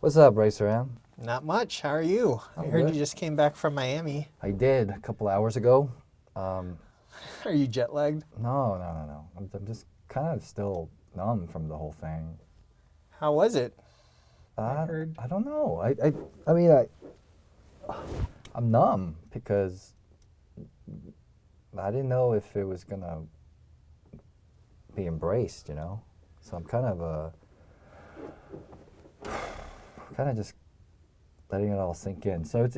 What's up, Racer M? Not much. How are you? I heard good. you just came back from Miami. I did a couple hours ago. Are you jet lagged? No. I'm just kind of still numb from the whole thing. How was it? I don't know. I'm numb because I didn't know if it was gonna be embraced, you know. So I'm kind of just letting it all sink in. So it's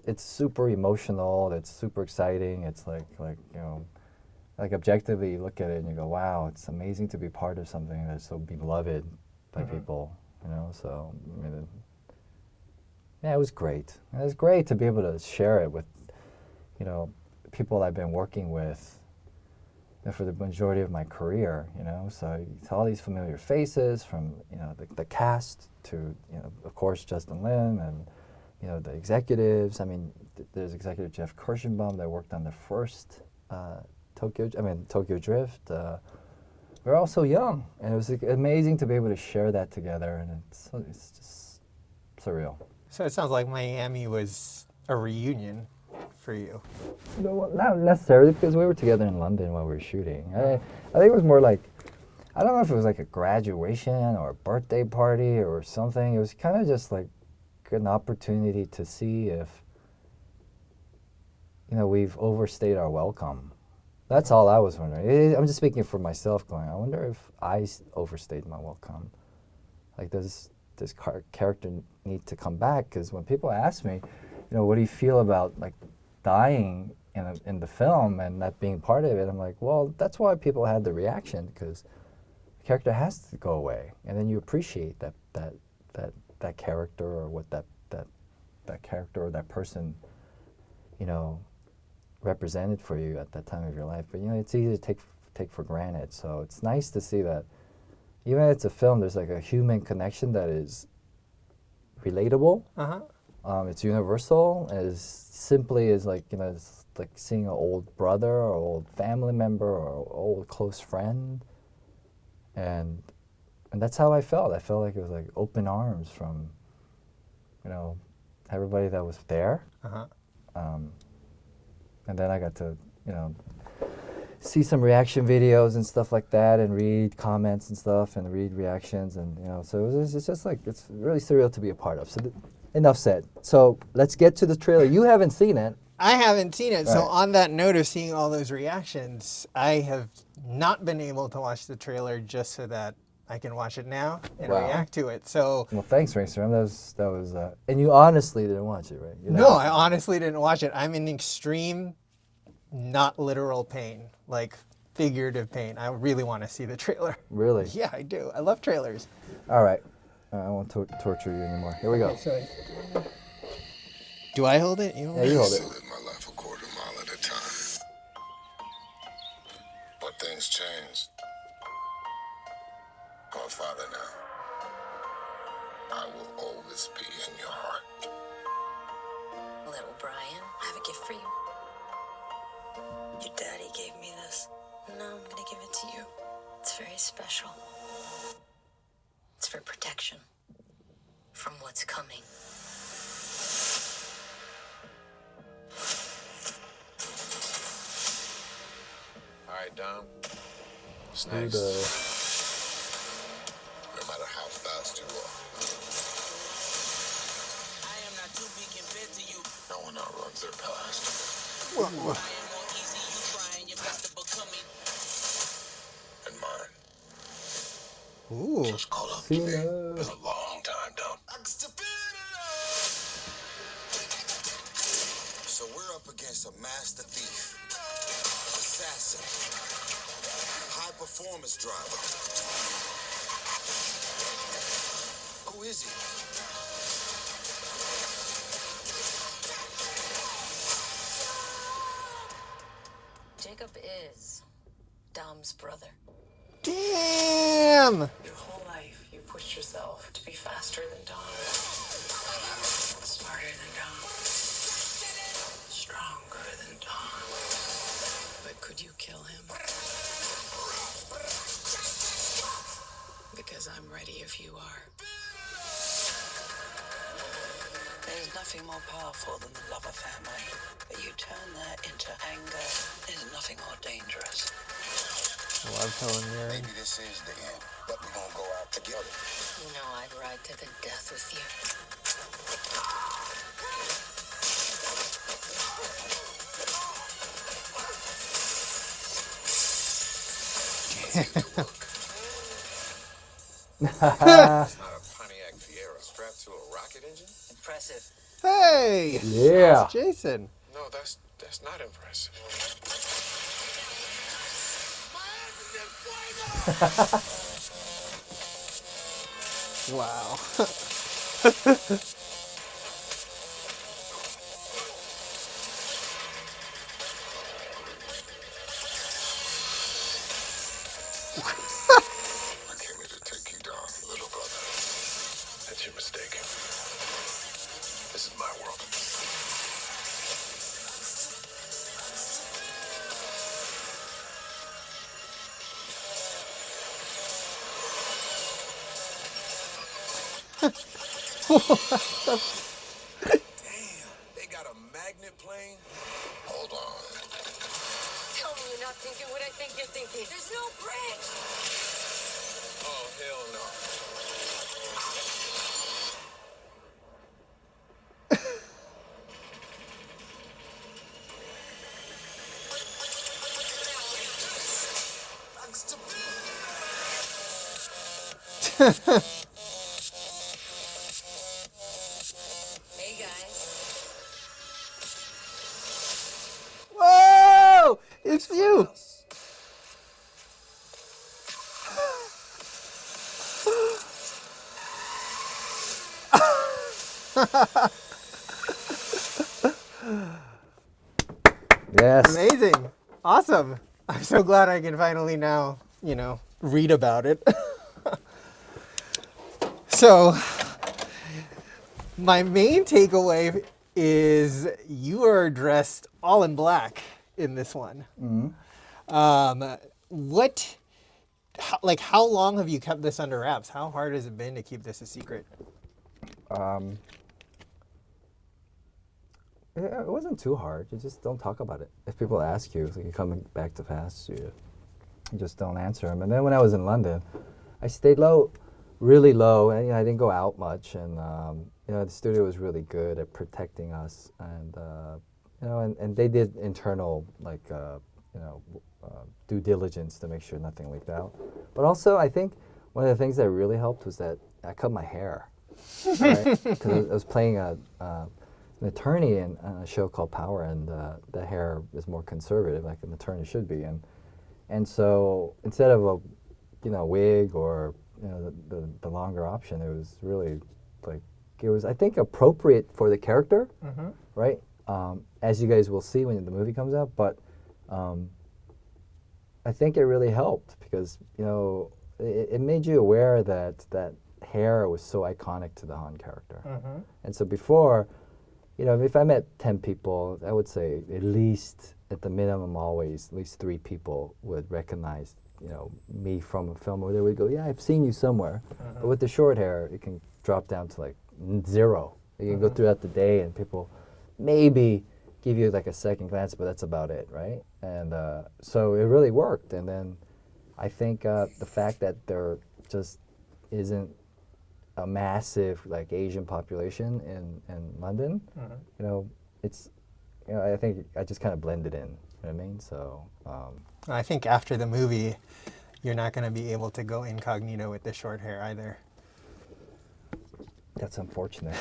it's super emotional. It's super exciting. It's like objectively you look at it and you go, wow, it's amazing to be part of something that's so beloved by people. You know, so I mean, it was great. It was great to be able to share it with, people I've been working with for the majority of my career, So it's all these familiar faces from, the cast to, of course, Justin Lin and, the executives. I mean, there's executive Jeff Kirschenbaum that worked on the first Tokyo Drift. We're all so young, and it was amazing to be able to share that together, and it's just surreal. So it sounds like Miami was a reunion for you. No, not necessarily, because we were together in London while we were shooting. I think it was more like, I don't know if it was like a graduation or a birthday party or something. It was kind of just like an opportunity to see if, we've overstayed our welcome. That's all I was wondering. I'm just speaking for myself, going, I wonder if I overstayed my welcome. Like, does this character need to come back? Because when people ask me, what do you feel about like dying in the film and not being part of it, I'm like, well, that's why people had the reaction, because the character has to go away, and then you appreciate that character, or what that character or that person, represented for you at that time of your life. But it's easy to take for granted. So it's nice to see that even if it's a film, there's like a human connection that is relatable. It's universal, as simply as like, it's like seeing an old brother or old family member or old close friend. And that's how I felt. I felt like it was like open arms from, everybody that was there. And then I got to, see some reaction videos and stuff like that, and read comments and stuff, and read reactions, and so it's just like, it's really surreal to be a part of. So enough said. So let's get to the trailer. You haven't seen it. I haven't seen it. Right. So on that note of seeing all those reactions, I have not been able to watch the trailer just so that I can watch it now and react to it. So well, thanks, Racer. That was and you honestly didn't watch it, right? No, I honestly didn't watch it. I'm in extreme, not literal pain, like figurative pain. I really want to see the trailer. Really? Yeah, I do. I love trailers. All right. I won't torture you anymore. Here we go. Okay, do I hold it? You hold it? You hold it. I live my life a quarter mile at a time. But things change. I'm a father now. I will always be in your heart. Little Brian, I have a gift for you. Your daddy gave me this. Now I'm gonna give it to you. It's very special. It's for protection from what's coming. All right, Dom. It's nice. No matter how fast you are. I am not too big compared to you. No one outruns their past. I am more easy, you trying your best to become me. And mine. Ooh. Just call up to me. Been a long time, Dom. So we're up against a master thief, assassin, high performance driver. Who is he? Jacob is Dom's brother. Damn! Your whole life, you pushed yourself to be faster than Dom, smarter than Dom, stronger than Dom. But could you kill him? Because I'm ready if you are. nothing more powerful than the love of family. But you turn that into anger. There's nothing more dangerous. I love Helen Mirren. Maybe this is the end, but we're gonna go out together. You know I'd ride to the death with you. It's not a Pontiac Fiero strapped to a rocket engine. Impressive. Hey! Yeah. It's Jason. No, that's not impressive. Wow. I came here to take you down, little brother. That's your mistake. This is my world. Damn, they got a magnet plane? Hold on. Tell me you're not thinking what I think you're thinking. There's no bridge. Oh, hell no. Hey guys. Whoa! It's you! Yes. Amazing. Awesome. I'm so glad I can finally now, read about it. So, my main takeaway is you are dressed all in black in this one. How long have you kept this under wraps? How hard has it been to keep this a secret? It wasn't too hard. You just don't talk about it. If people ask you, like you're coming back to fast, you just don't answer them. And then when I was in London, I stayed low, really low, and I didn't go out much. And the studio was really good at protecting us, and and they did internal due diligence to make sure nothing leaked out. But also, I think one of the things that really helped was that I cut my hair, right? Because I was playing an attorney in a show called Power, and the hair is more conservative, like an attorney should be, and so instead of a wig or the longer option, it was really I think appropriate for the character, right? As you guys will see when the movie comes out, but I think it really helped because it made you aware that hair was so iconic to the Han character, and so before. If I met 10 people, I would say at least, at the minimum, always, at least 3 people would recognize, me from a film, or they would go, yeah, I've seen you somewhere. But with the short hair, it can drop down to 0. You can go throughout the day and people maybe give you a second glance, but that's about it, right? And so it really worked. And then I think the fact that there just isn't a massive Asian population in London, it's I think I just kind of blended in. You know what I mean? So I think after the movie, you're not going to be able to go incognito with the short hair either. that's unfortunate.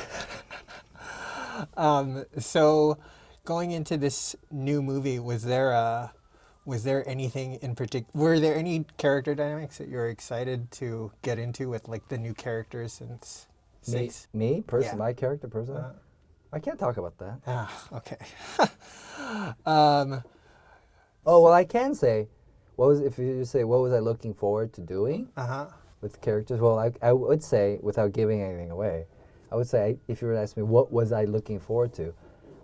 So, going into this new movie, was there anything in particular? Were there any character dynamics that you were excited to get into with the new characters since 6? Me, Yeah. my character, personally, I can't talk about that. Ah, okay. Oh well, I can say, if you just say what was I looking forward to doing with characters? Well, I would say, without giving anything away, I would say if you were to ask me what was I looking forward to,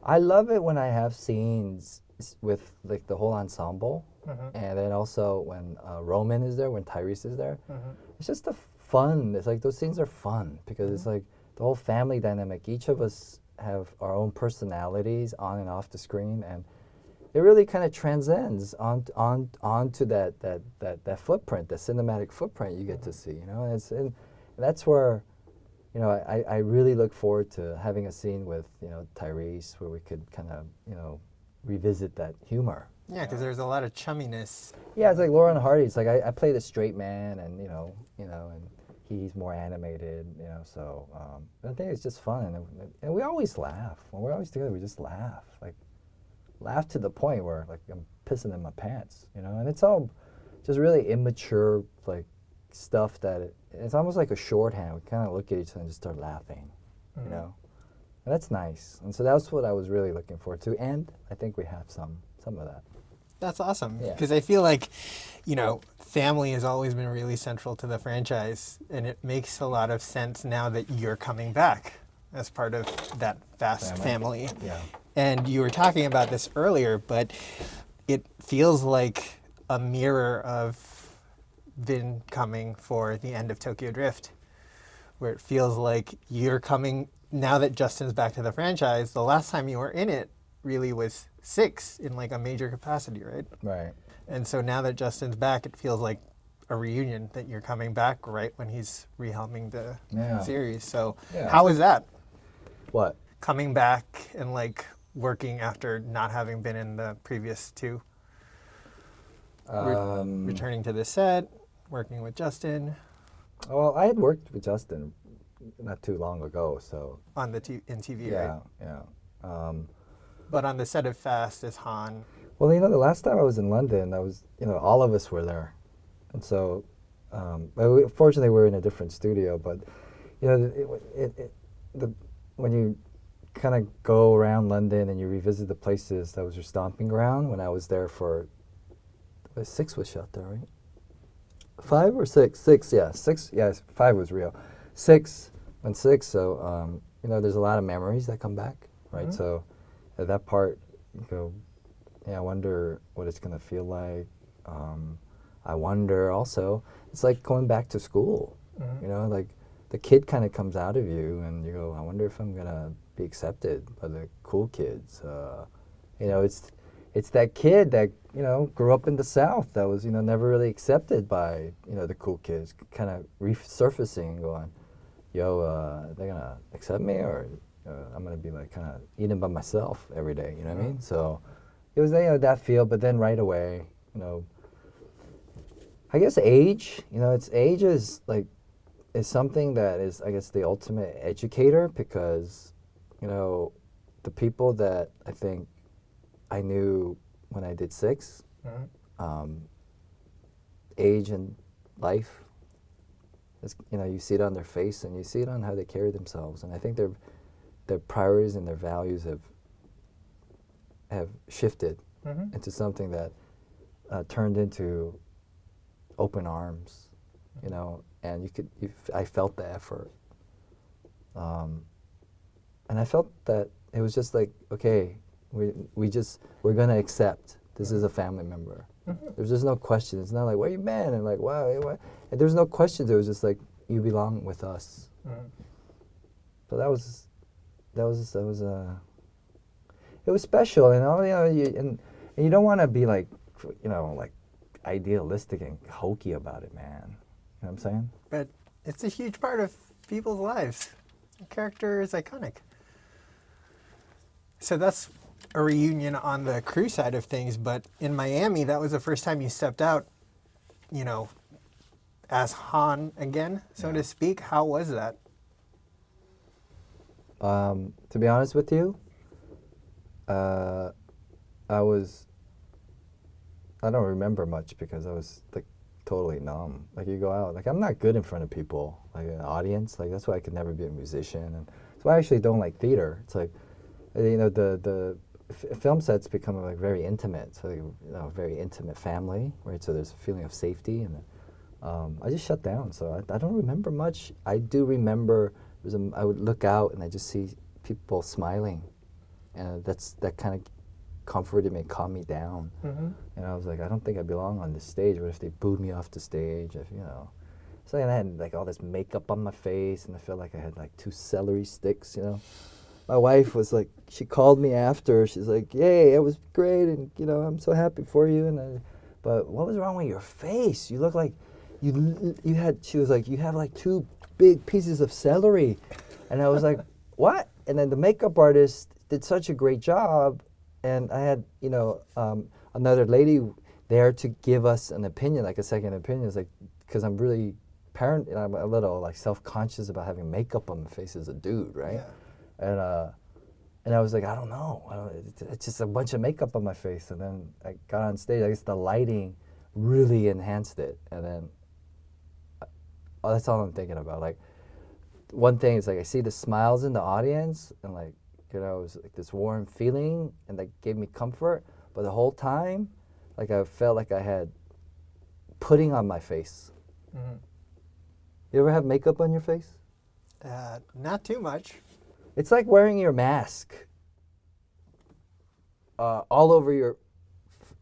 I love it when I have scenes with the whole ensemble, and then also when Roman is there, when Tyrese is there. It's just the fun. It's those scenes are fun because it's the whole family dynamic. Each of us have our own personalities on and off the screen, and it really kind of transcends onto that footprint, the cinematic footprint you get to see. You know, and that's where, you know, I really look forward to having a scene with, you know, Tyrese where we could kind of, you know, revisit that humor. Yeah, because there's a lot of chumminess. Yeah, it's like Laurel and Hardy. It's like I play the straight man, and you know, and he's more animated, you know. So I think it's just fun, and we always laugh when we're always together. We just laugh to the point where like I'm pissing in my pants, you know. And it's all just really immature like stuff that it's almost like a shorthand. We kind of look at each other and just start laughing, you know. And that's nice. And so that's what I was really looking forward to, and I think we have some of that. That's awesome. Yeah. Because I feel like, you know, family has always been really central to the franchise, and it makes a lot of sense now that you're coming back as part of that vast family. Yeah. And you were talking about this earlier, but it feels like a mirror of Vin coming for the end of Tokyo Drift, where it feels like you're coming, now that Justin's back to the franchise, the last time you were in it really was 6 in like a major capacity, right? Right. And so now that Justin's back, it feels like a reunion that you're coming back right when he's rehelming the series. So how was that? What? Coming back and like working after not having been in the previous 2? Returning to the set, working with Justin. Well, I had worked with Justin not too long ago, so On the in TV, yeah, right? yeah. But on the set of Fast as Han. Well, you know, the last time I was in London, I was, you know, all of us were there, and so, fortunately, we were in a different studio. But, you know, when you kind of go around London and you revisit the places that was your stomping ground. When I was there for, 6 was shot there, right? 5 or 6? 6, yeah, 6. Yeah, 5 was real. 6 and 6. So, you know, there's a lot of memories that come back, right? Mm-hmm. So, at that part, you go, yeah, I wonder what it's going to feel like. I wonder also, it's like going back to school, you know, like the kid kind of comes out of you and you go, I wonder if I'm going to be accepted by the cool kids. You know, it's that kid that, you know, grew up in the South that was, you know, never really accepted by, you know, the cool kids, kind of resurfacing and going, yo, they're going to accept me, or I'm going to be like kind of eating by myself every day, you know what I mean? So it was, you know, that feel, but then right away, you know, I guess age is like, is something that is, I guess, the ultimate educator, because, you know, the people that I think I knew when I did 6, age and life, is, you know, you see it on their face and you see it on how they carry themselves, and I think their priorities and their values have shifted into something that turned into open arms, you know, and I felt the effort, and I felt that it was just like, okay, we're gonna accept this is a family member. There's just no question. It's not like, where you been? And like, wow, and there's no questions. It was just like, you belong with us. So that was it was special, and all, you know, and you don't want to be like, you know, like idealistic and hokey about it, man. You know what I'm saying? But it's a huge part of people's lives. The character is iconic. So that's a reunion on the crew side of things, but in Miami, that was the first time you stepped out, you know, as Han again, so to speak. How was that? To be honest with you, I don't remember much because I was like totally numb. Like, you go out, like, I'm not good in front of people, like an audience. Like, that's why I could never be a musician, and that's why I actually don't like theater. It's like, you know, the film sets become like very intimate, so, you know, very intimate family, right? So there's a feeling of safety, and I just shut down. So I don't remember much. I do remember I would look out and I just see people smiling, and that kind of comforted me, calmed me down. And I was like, I don't think I belong on this stage. What if they booed me off the stage? If, you know, so I had like all this makeup on my face, and I felt like I had like 2 celery sticks, you know. my wife was like, she called me after. She's like, "Yay, it was great, and I'm so happy for you." But what was wrong with your face? You look like you had. She was like, "You have like 2 big pieces of celery," and I was like, "What?" And then the makeup artist did such a great job, and I had another lady there to give us an opinion, like a second opinion. It's like, because I'm really I'm a little like self-conscious about having makeup on my face as a dude, right? Yeah. And I was like, I don't know. It's just a bunch of makeup on my face. And then I got on stage. I guess the lighting really enhanced it. And then that's all I'm thinking about. Like, one thing is like I see the smiles in the audience, and like it was like this warm feeling, and that gave me comfort. But the whole time, like I felt like I had pudding on my face. Mm-hmm. You ever have makeup on your face? Not too much. It's like wearing your mask all over your.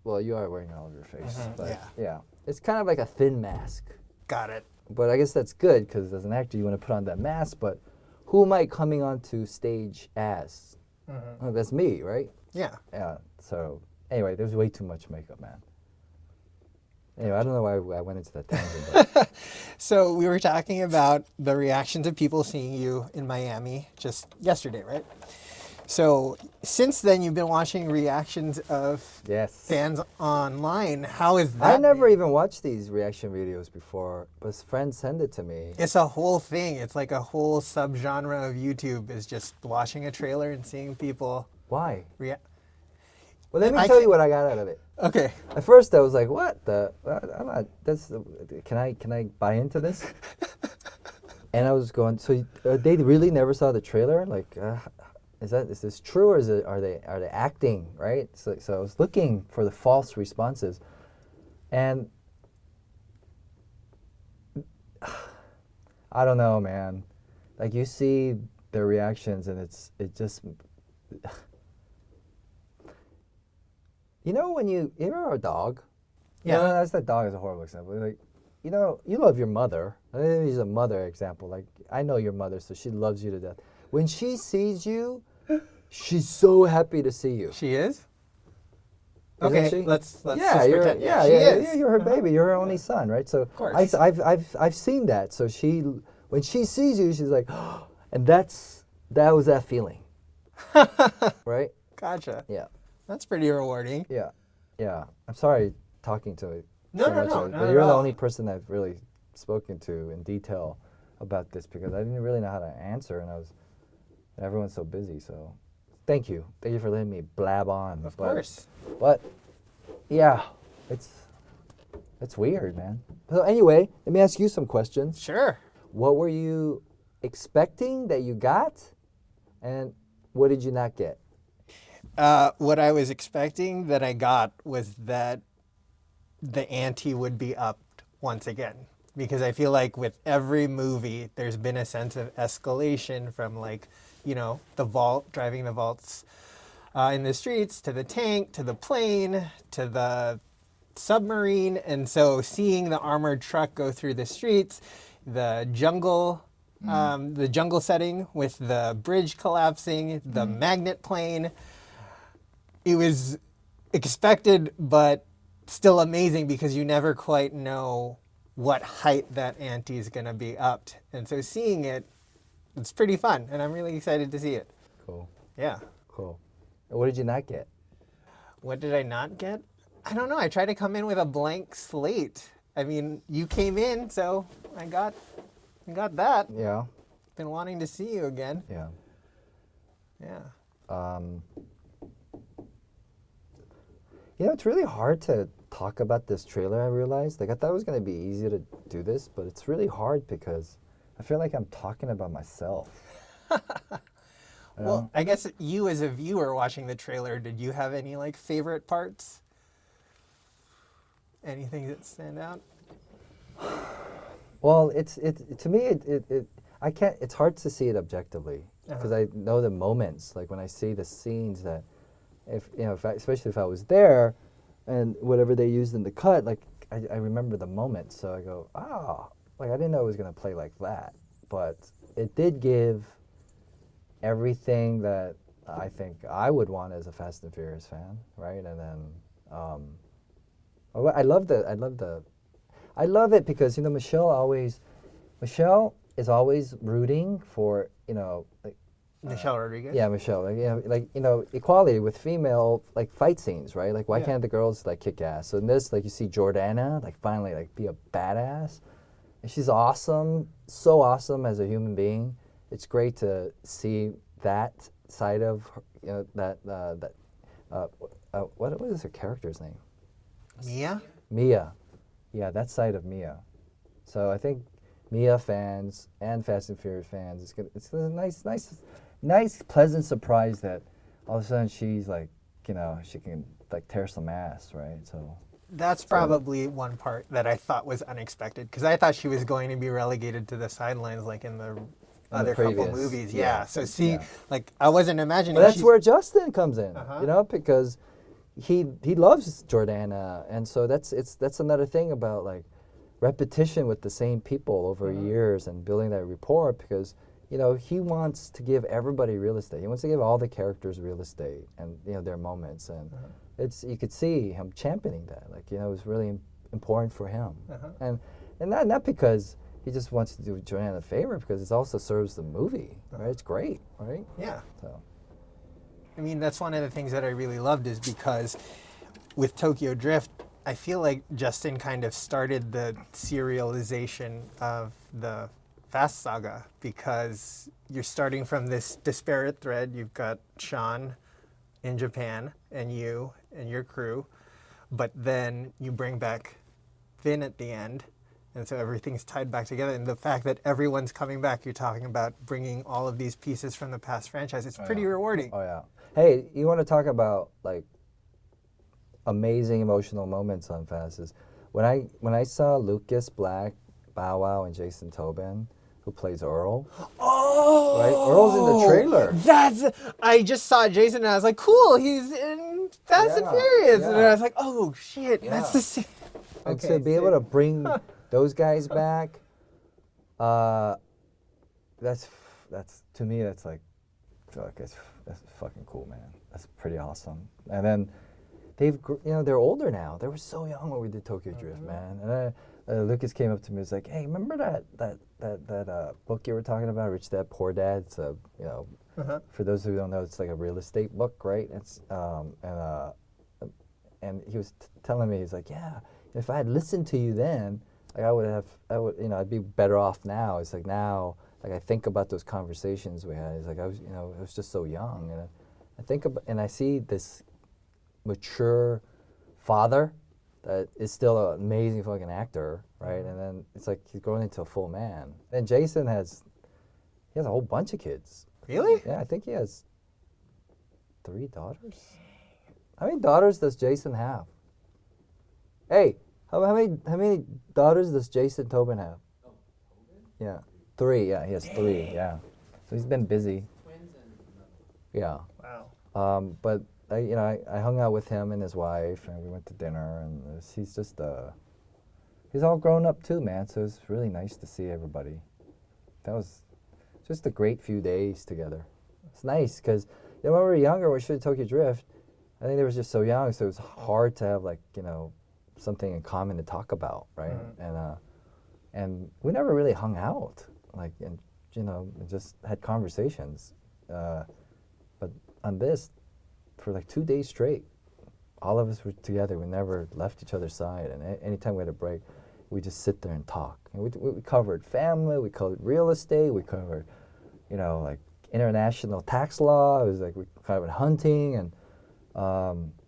Well, you are wearing it all over your face. Mhm, But yeah. yeah. It's kind of like a thin mask. Got it. But I guess that's good because as an actor, you want to put on that mask. But who am I coming onto stage as? Oh, that's me, right? Yeah. Yeah. So anyway, there's way too much makeup, man. Anyway, I don't know why I went into that tangent. But So we were talking about the reactions of people seeing you in Miami just yesterday, right? So since then, you've been watching reactions of yes. fans online. How is that? I never even watched these reaction videos before, but friends send it to me. It's a whole thing. It's like a whole subgenre of YouTube is just watching a trailer and seeing people Why? react. Well, let me tell you what I got out of it. Okay. At first, I was like, "What the? I'm not. Can I buy into this?" And I was going. So they really never saw the trailer. Like, is this true, or are they acting, right? So I was looking for the false responses, and I don't know, man. Like, you see their reactions, and it just. When you ever a dog? Yeah. That's that dog is a horrible example. Like, you love your mother. Let me use a mother example. Like, I know your mother, so she loves you to death. When she sees you, she's so happy to see you. She is? Isn't Okay, she? let's yeah, just you're, pretend. yeah, she yeah, is. yeah, you're her baby. You're her only son, right? So course. I've seen that. So when she sees you, she's like, and that was that feeling, right? Gotcha. Yeah. That's pretty rewarding. Yeah, yeah. I'm sorry talking to No, so no, much no, of it, not but at you're the all. only person I've really spoken to in detail about this because I didn't really know how to answer, and everyone's so busy. So, thank you for letting me blab on. Of course. But yeah, it's weird, man. So anyway, let me ask you some questions. Sure. What were you expecting that you got, and what did you not get? What I was expecting that I got was that the ante would be upped once again. Because I feel like with every movie, there's been a sense of escalation from the vault, driving the vaults in the streets, to the tank, to the plane, to the submarine. And so seeing the armored truck go through the streets, the jungle setting with the bridge collapsing, the magnet plane, it was expected, but still amazing because you never quite know what height that ante is going to be upped. And so seeing it's pretty fun, and I'm really excited to see it. Cool. Yeah. Cool. And what did you not get? What did I not get? I don't know. I tried to come in with a blank slate. I mean, you came in, so I got that. Yeah. Been wanting to see you again. Yeah. Yeah. It's really hard to talk about this trailer, I realized. Like, I thought it was going to be easy to do this, but it's really hard because I feel like I'm talking about myself. Well, I guess you as a viewer watching the trailer, did you have any favorite parts? Anything that stand out? Well, to me I can't. It's hard to see it objectively because I know the moments. Like when I see the scenes that, especially if I was there, and whatever they used in the cut, like I remember the moment. So I go, I didn't know it was gonna play like that, but it did give everything that I think I would want as a Fast and Furious fan, right? And then I love it because Michelle is always rooting for Michelle Rodriguez. yeah, Michelle, equality with female fight scenes, right? Like why can't the girls kick ass? So in this, you see Jordana finally be a badass, and she's awesome, so awesome as a human being. It's great to see that side of her, what is her character's name? Mia. Yeah, that side of Mia. So I think Mia fans and Fast and Furious fans, it's a nice, pleasant surprise that all of a sudden she's she can tear some ass, right? So That's probably one part that I thought was unexpected because I thought she was going to be relegated to the sidelines like in the other couple previous, movies. yeah. Yeah. So see, I wasn't imagining. but that's she's- where Justin comes in, because he loves Jordana, and so that's another thing about repetition with the same people over years and building that rapport because he wants to give everybody real estate. He wants to give all the characters real estate and their moments, and you could see him championing that. It was really important for him, and not because he just wants to do Jordana a favor, because it also serves the movie, right? It's great, right? Yeah. So. I mean, that's one of the things that I really loved is because with Tokyo Drift, I feel like Justin kind of started the serialization of the Fast Saga because you're starting from this disparate thread. You've got Sean in Japan and you and your crew, but then you bring back Finn at the end, and so everything's tied back together. And the fact that everyone's coming back, you're talking about bringing all of these pieces from the past franchise. It's pretty rewarding. Oh yeah. Hey, you want to talk about amazing emotional moments on Fast? Is when I saw Lucas Black, Bow Wow, and Jason Tobin, who plays Earl. Oh, right? Earl's in the trailer. I just saw Jason and I was like, cool, he's in Fast and Yeah, Furious. And yeah. I was like, oh shit, that's the same. And to be able to bring those guys back, that's to me that's that's fucking cool, man. That's pretty awesome. And then they're older now. They were so young when we did Tokyo Drift, man. And Lucas came up to me and was like, "Hey, remember that book you were talking about, Rich Dad Poor Dad? It's for those who don't know, it's like a real estate book, right? It's and he was telling me, he's like, yeah, if I had listened to you then, I'd be better off now. It's like now, I think about those conversations we had. It's like I was just so young, and I think about, and I see this mature father that is still an amazing fucking actor, right? And then it's like he's growing into a full man. And Jason has a whole bunch of kids. Really? Yeah, I think he has 3 daughters. How many daughters does Jason have? Hey, how many daughters does Jason Tobin have? Oh, Tobin? Yeah, 3. Yeah, he has 3. Yeah, so he's been busy. Twins and Yeah. Wow. But I hung out with him and his wife, and we went to dinner, and he's just he's all grown up too, man. So it's really nice to see everybody. That was just a great few days together. It's nice because when we were younger, we should Tokyo Drift. I think they were just so young, so it was hard to have something in common to talk about, right? And we never really hung out, and just had conversations. But on this, for 2 days straight, all of us were together. We never left each other's side, and anytime we had a break, we just sit there and talk. And we covered family, we covered real estate, we covered, international tax law. It was we covered hunting, and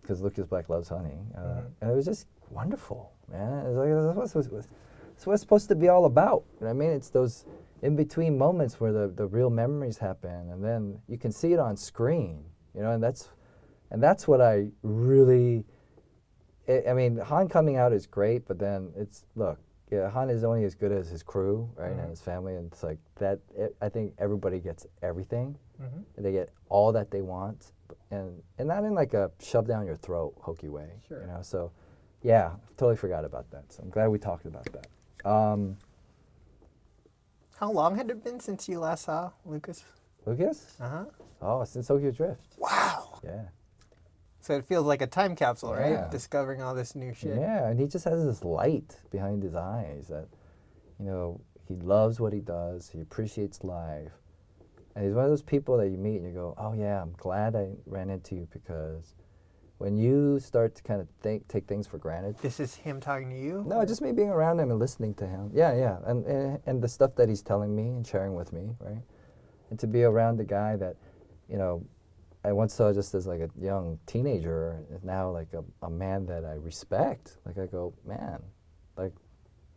because Lucas Black loves hunting, and it was just wonderful, man. It was that's what it's supposed to be all about. You know what I mean? It's those in between moments where the real memories happen, and then you can see it on screen, and that's what I really. I mean, Han coming out is great, but then Han is only as good as his crew, right, and his family, and it's that. I think everybody gets everything, and they get all that they want, and not in a shove down your throat hokey way, So, yeah, totally forgot about that. So I'm glad we talked about that. How long had it been since you last saw Lucas Lucas? Uh-huh. Oh, it's in Tokyo Drift. Wow. Yeah. So it feels like a time capsule, Yeah. right? Discovering all this new shit. Yeah, and he just has this light behind his eyes that, you know, he loves what he does. He appreciates life. And he's one of those people that you meet and you go, oh yeah, I'm glad I ran into you, because when you start to kind of take things for granted. This is him talking to you? No, just me being around him and listening to him. Yeah. And the stuff that he's telling me and sharing with me, right? And to be around the guy that, you know, I once saw just as like a young teenager, and now like a man that I respect. Like I go, man, like,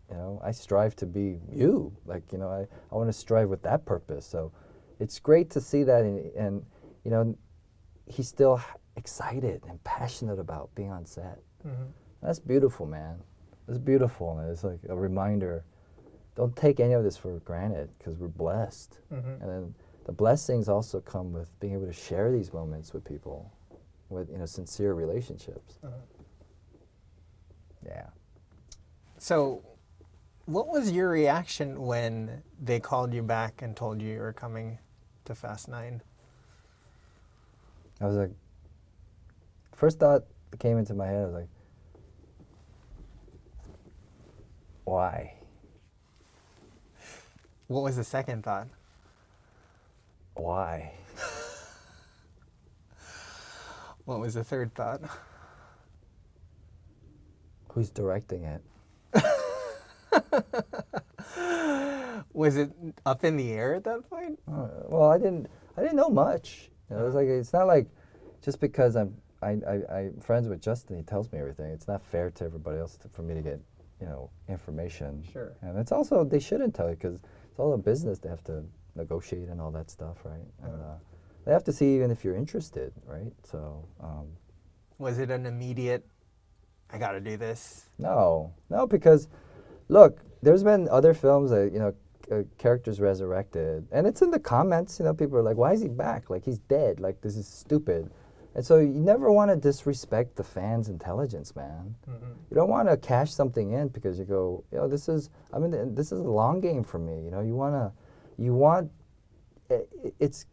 you know, I strive to be you. Like, you know, I want to strive with that purpose. So it's great to see that, and you know, he's still excited and passionate about being on set. Mm-hmm. That's beautiful, man. It's beautiful, and it's like a reminder. Don't take any of this for granted, because we're blessed. Mm-hmm. And then the blessings also come with being able to share these moments with people, with, you know, sincere relationships. Uh-huh. Yeah. So, what was your reaction when they called you back and told you were coming to Fast 9? I was like, first thought that came into my head, I was like, why? What was the second thought? Why? What was the third thought? Who's directing it? Was it up in the air at that point? Well, I didn't know much. You know, it was like, it's not like just because I'm friends with Justin, he tells me everything. It's not fair to everybody else for me to get, you know, information. Sure. And it's also, they shouldn't tell you, because it's all a business. They have to negotiate and all that stuff, right? And they have to see even if you're interested, right? So. Was it an immediate, I gotta do this? No, because, look, there's been other films that, you know, characters resurrected, and it's in the comments. You know, people are like, "Why is he back? Like, he's dead. Like, this is stupid." And so you never want to disrespect the fans' intelligence, man. Mm-hmm. You don't want to cash something in because you go, you know, this is a long game for me. You know, it's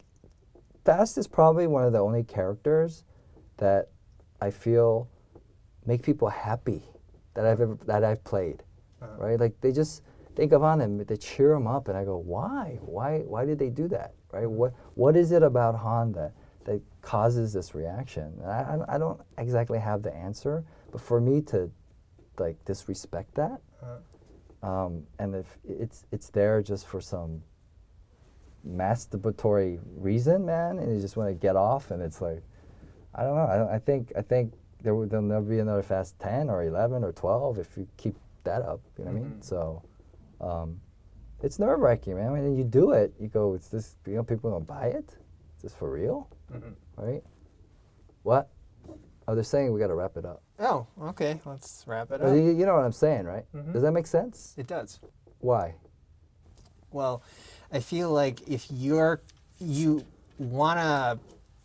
Fast is probably one of the only characters that I feel make people happy that I've played, right? Like, they just think of on him, they cheer him up, and I go, why did they do that, right? What is it about Han that causes this reaction? And I don't exactly have the answer, but for me to like disrespect that, and if it's there just for some masturbatory reason, man, and you just want to get off, and it's like, I don't know. I think there'll never be another Fast 10 or 11 or 12 if you keep that up. You know what I mean? So, it's nerve-wracking, man. When you do it, you go, "It's this. You know, people don't buy it. Is this for real?" Right? What? Oh, they're saying we got to wrap it up. Oh, okay. Let's wrap it But up. you know what I'm saying, right? Does that make sense? It does. Why? Well, I feel like if you want to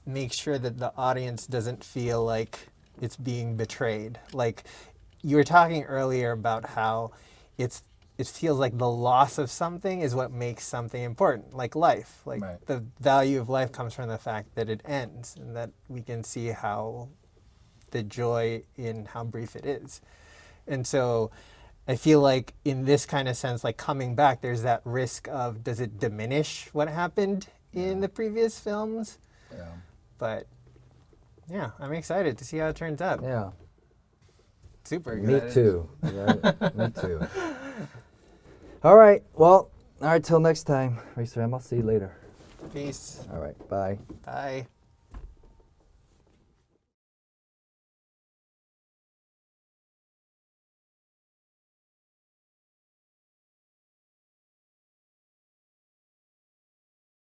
make sure that the audience doesn't feel like it's being betrayed. Like, you were talking earlier about how it feels like the loss of something is what makes something important, like life. Like, Right. the value of life comes from the fact that it ends, and that we can see how the joy in how brief it is. And so I feel like in this kind of sense, like coming back, there's that risk of, does it diminish what happened in the previous films? Yeah. But yeah, I'm excited to see how it turns out. Yeah. Super Me excited. too. Yeah, me too. All right. Well, all right. Till next time, Racer M. I'll see you later. Peace. All right. Bye. Bye.